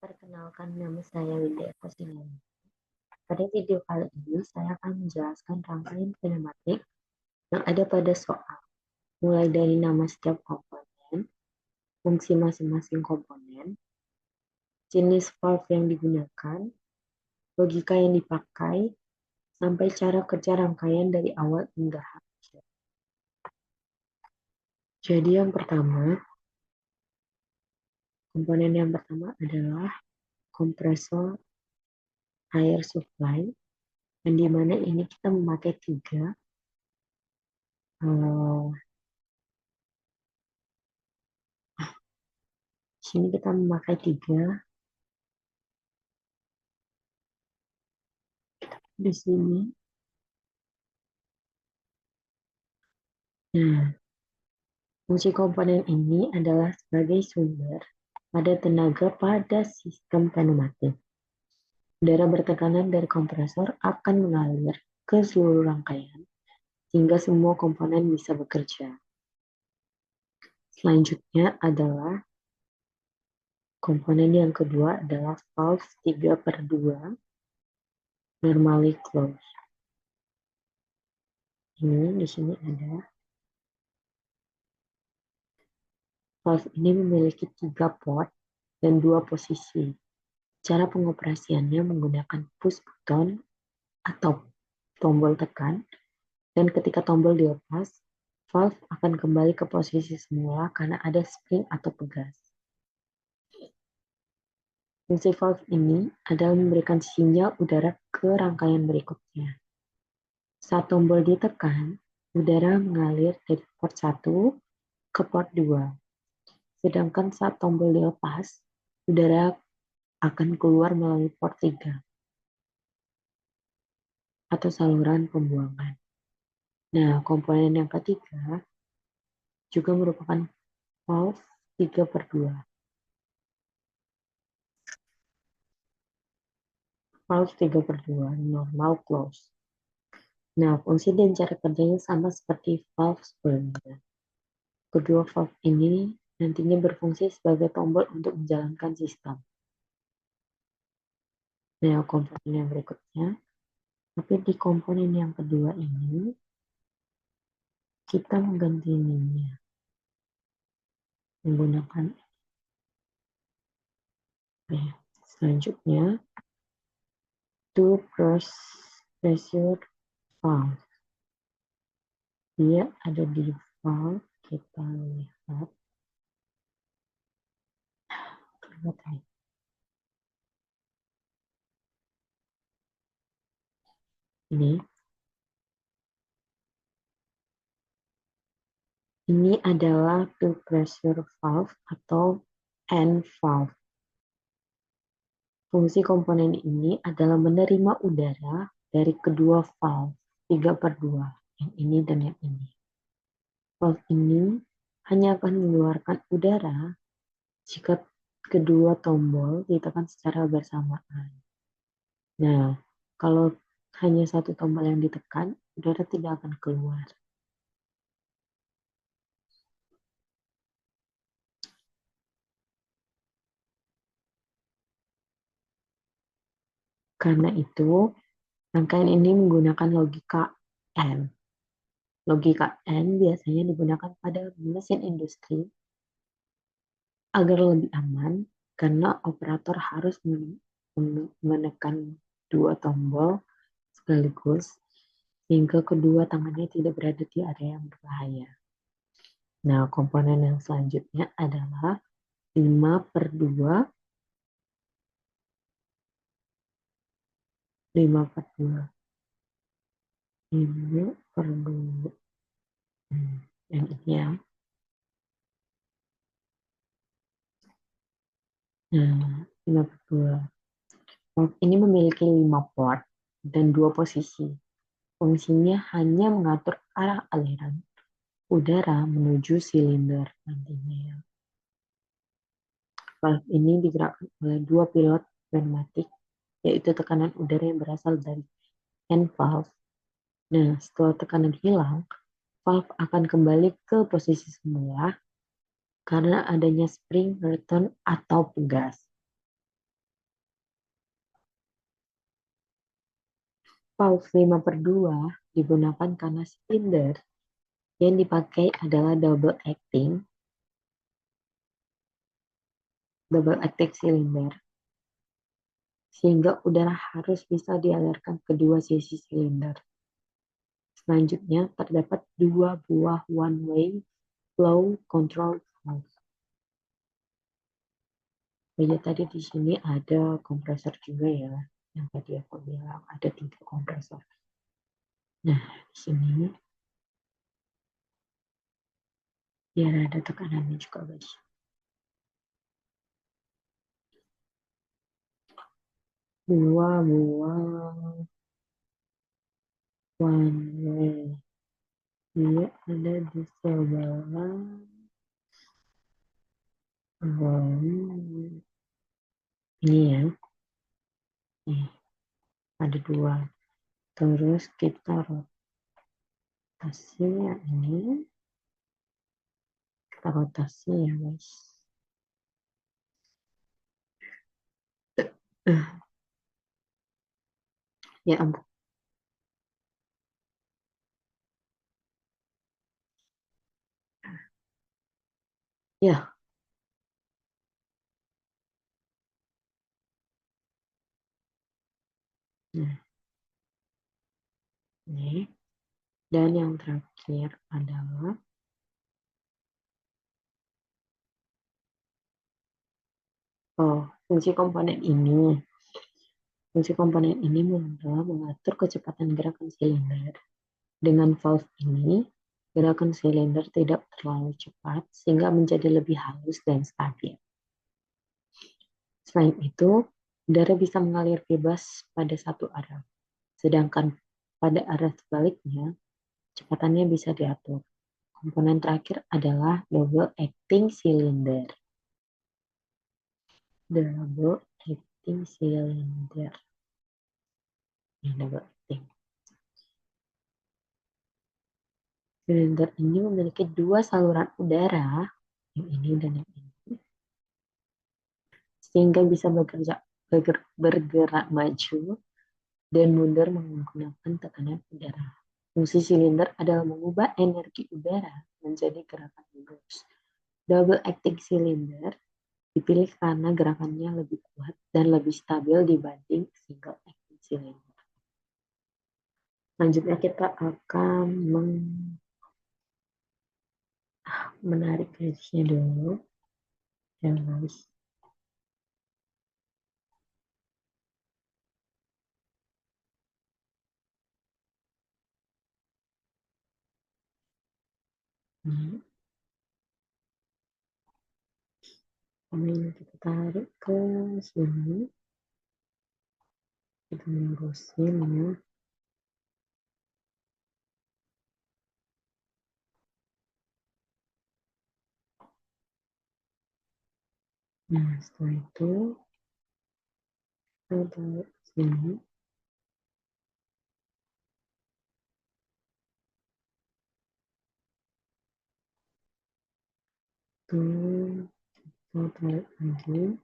Perkenalkan, nama saya Widya Kusuma. Pada video kali ini, saya akan menjelaskan rangkaian kinematik yang ada pada soal, mulai dari nama setiap komponen, fungsi masing-masing komponen, jenis valve yang digunakan, logika yang dipakai, sampai cara kerja rangkaian dari awal hingga akhir. Jadi komponen yang pertama adalah kompresor air supply, yang dimana ini kita memakai tiga. Sini kita memakai tiga. Di sini. Nah, fungsi komponen ini adalah sebagai sumber pada tenaga pada sistem pneumatik. Udara bertekanan dari kompresor akan mengalir ke seluruh rangkaian sehingga semua komponen bisa bekerja. Selanjutnya adalah komponen yang kedua adalah valve 3/2 normally closed. Ini di sini ada. Valve ini memiliki 3 port dan 2 posisi. Cara pengoperasiannya menggunakan push button atau tombol tekan, dan ketika tombol dilepas, valve akan kembali ke posisi semula karena ada spring atau pegas. Fungsi valve ini adalah memberikan sinyal udara ke rangkaian berikutnya. Saat tombol ditekan, udara mengalir dari port 1 ke port 2. Sedangkan saat tombol dilepas, udara akan keluar melalui port 3 atau saluran pembuangan. Nah, komponen yang ketiga juga merupakan valve 3/2. Valve 3/2, normal close. Nah, fungsi dan cara kerjanya sama seperti valve sebelumnya. Kedua valve ini nantinya berfungsi sebagai tombol untuk menjalankan sistem. Nah, komponen yang berikutnya. Tapi di komponen yang kedua ini, kita mengganti ininya. Menggunakan selanjutnya, two pressure valve. Dia ada di valve, kita lihat. Ini adalah two pressure valve atau end valve. Fungsi komponen ini adalah menerima udara dari kedua valve 3/2, yang ini dan yang ini. Valve ini hanya akan mengeluarkan udara jika kedua tombol ditekan secara bersamaan. Nah, kalau hanya satu tombol yang ditekan, udara tidak akan keluar. Karena itu, rangkaian ini menggunakan logika N. Logika N biasanya digunakan pada mesin industri agar lebih aman karena operator harus menekan dua tombol sekaligus sehingga kedua tangannya tidak berada di area yang berbahaya. Nah, komponen yang selanjutnya adalah 5/2. 5/2. Ini perlu yang ini ya. Nah, 5/2. Valve ini memiliki 5 port dan 2 posisi. Fungsinya hanya mengatur arah aliran udara menuju silinder nantinya. Valve ini digerakkan oleh 2 pilot pneumatik, yaitu tekanan udara yang berasal dari end valve. Nah, setelah tekanan hilang, valve akan kembali ke posisi semula karena adanya spring return atau pegas. valve 5/2 digunakan karena silinder yang dipakai adalah double acting cylinder, sehingga udara harus bisa dialirkan ke dua sisi silinder. Selanjutnya, terdapat dua buah one-way flow control valve. Jadi tadi di sini ada kompresor juga ya, yang tadi aku bilang ada 3 kompresor. Nah, di sini biar ada tekanannya juga guys. Dua buah one way. Dia ada di sebelah ini ya. Nih, ada 2. Terus kita rotasi ya ini. Kita rotasi ya guys. Ya ampun. Ya. Nah, ini. Dan yang terakhir adalah fungsi komponen ini. Fungsi komponen ini adalah mengatur kecepatan gerakan silinder. Dengan valve ini, gerakan silinder tidak terlalu cepat sehingga menjadi lebih halus dan stabil. Selain itu, udara bisa mengalir bebas pada satu arah. Sedangkan pada arah sebaliknya, kecepatannya bisa diatur. Komponen terakhir adalah double acting cylinder. Double acting cylinder. Ini double acting. Silinder ini memiliki 2 saluran udara, yang ini dan yang ini, sehingga bisa bergerak maju dan mundur menggunakan tekanan udara. Fungsi silinder adalah mengubah energi udara menjadi gerakan lurus. Double acting cylinder dipilih karena gerakannya lebih kuat dan lebih stabil dibanding single acting cylinder. Selanjutnya kita akan menarik garisnya dulu. Ya guys. Ini kita tarik ke sini. Kita lurusin ya. Nah, setelah itu kita tarik ke sini. Tuh, kita tarik lagi.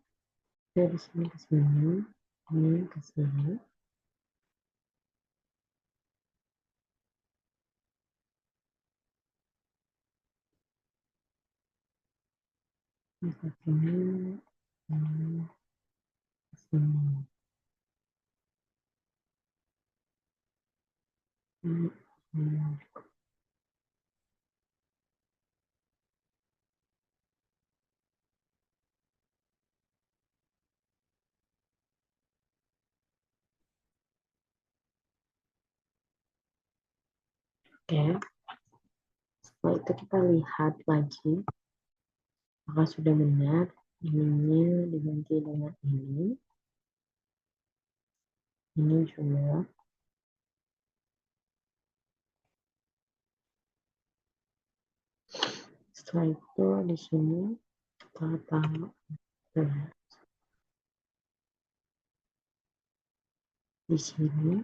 Dari sini ke sini. Ini ke sini. Ini ke sini. Ini ke sini. Ini, ini. Oke. Setelah itu kita lihat lagi apakah sudah benar. Ininya diganti dengan ini. Ini juga. Setelah itu di sini kita taruh di sini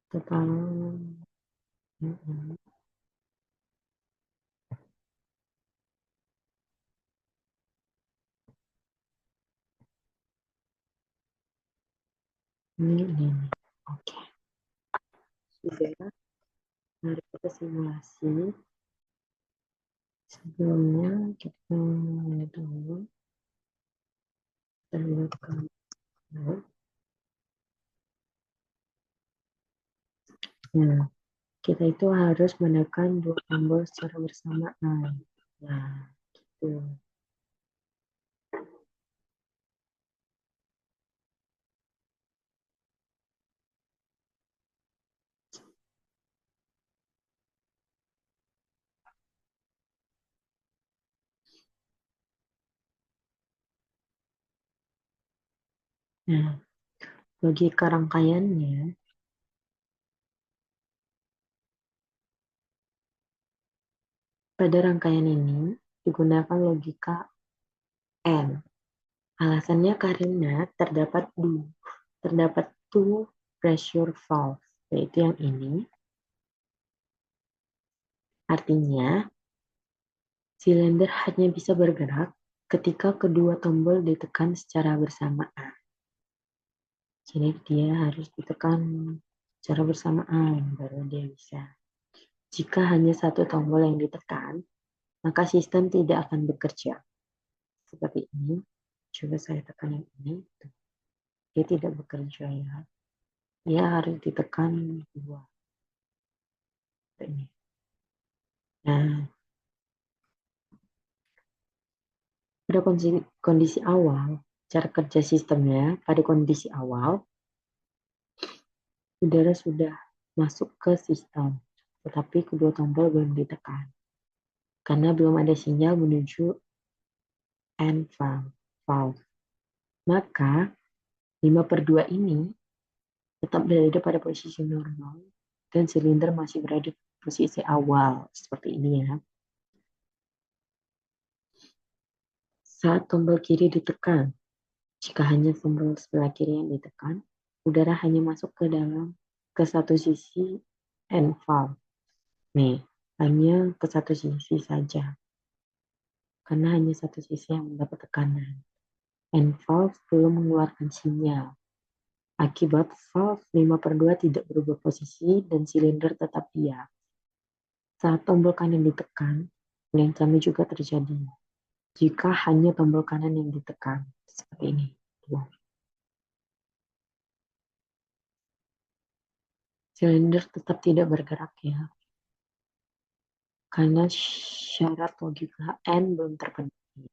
kita taruh ini. Oke, sudah. Mari kita simulasi. Sebelumnya kita lihat dulu. Kita lihat ke Nah, kita itu harus menekan dua tombol secara bersamaan. Nah, gitu. Nah, logika rangkaiannya, pada rangkaian ini digunakan logika AND. Alasannya karena terdapat two pressure valve, yaitu yang ini. Artinya, silinder hanya bisa bergerak ketika kedua tombol ditekan secara bersamaan. Jadi dia harus ditekan secara bersamaan, baru dia bisa. Jika hanya satu tombol yang ditekan, maka sistem tidak akan bekerja. Seperti ini. Coba saya tekan yang ini. Dia tidak bekerja ya. Dia harus ditekan dua. Ini. Nah, pada kondisi awal, cara kerja sistemnya, pada kondisi awal, udara sudah masuk ke sistem, tetapi kedua tombol belum ditekan. Karena belum ada sinyal menuju end valve. Maka 5/2 ini tetap berada pada posisi normal dan silinder masih berada di posisi awal. Seperti ini ya. Saat tombol kiri ditekan, jika hanya tombol sebelah kiri yang ditekan, udara hanya masuk ke satu sisi end valve. Nih, hanya ke satu sisi saja. Karena hanya satu sisi yang mendapat tekanan. End valve belum mengeluarkan sinyal. Akibat valve 5/2 tidak berubah posisi dan silinder tetap diam. Saat tombol kanan ditekan, hal yang sama juga terjadi. Jika hanya tombol kanan yang ditekan, seperti ini. Silinder tetap tidak bergerak ya, karena syarat logika N belum terpenuhi.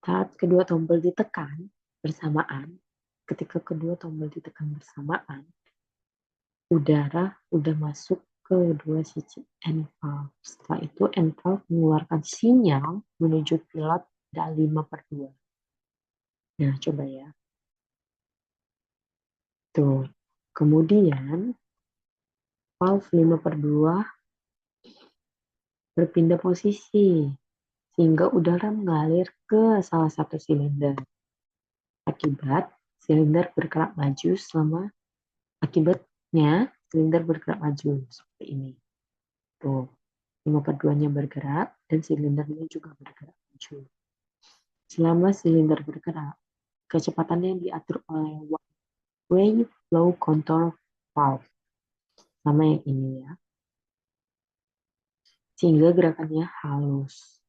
Saat kedua tombol ditekan bersamaan, ketika kedua tombol ditekan bersamaan, udara udah masuk ke dua sisi end valve. Setelah itu end valve mengeluarkan sinyal menuju pilot dan 5/2. Nah, coba ya. Tuh. Kemudian valve 5/2 berpindah posisi sehingga udara mengalir ke salah satu silinder. Akibatnya silinder bergerak maju seperti ini. Tuh, 5/2-nya bergerak dan silindernya juga bergerak maju. Selama silinder bergerak, kecepatannya diatur oleh wave flow control valve. Sama yang ini ya. Sehingga gerakannya halus.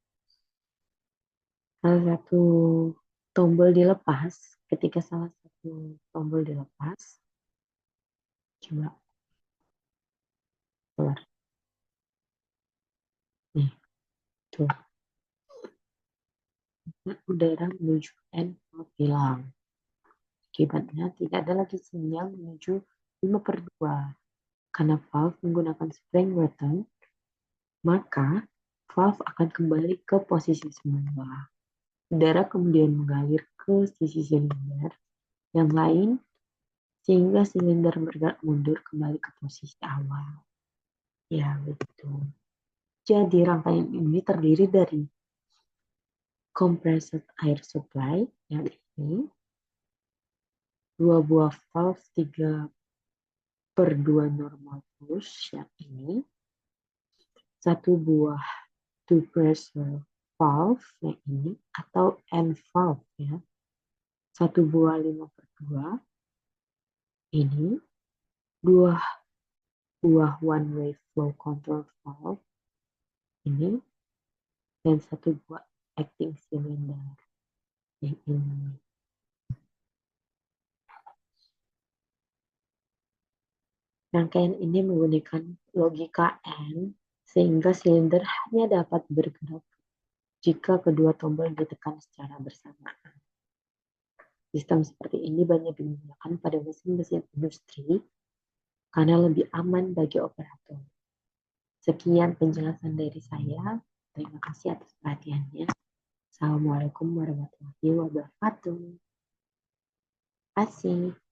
Salah satu tombol dilepas, ketika salah satu tombol dilepas, coba keluar. Nih, tuh. Udara menuju N hilang. Akibatnya tidak ada lagi sinyal menuju 5/2. Karena valve menggunakan spring return, maka valve akan kembali ke posisi semula. Udara kemudian mengalir ke sisi silinder yang lain sehingga silinder bergerak mundur kembali ke posisi awal. Ya, begitu. Jadi rangkaian ini terdiri dari compressed air supply yang ini, 2 buah valve 3/2 normal push yang ini, 1 buah two pressure valve yang ini atau end valve ya, 1 buah 5/2 ini, dua buah one-way flow control valve ini, dan satu buah acting cylinder yang ini. Rangkaian ini menggunakan logika N, sehingga silinder hanya dapat bergerak jika kedua tombol ditekan secara bersamaan. Sistem seperti ini banyak digunakan pada mesin-mesin industri karena lebih aman bagi operator. Sekian penjelasan dari saya. Terima kasih atas perhatiannya. Assalamualaikum warahmatullahi wabarakatuh. Asik.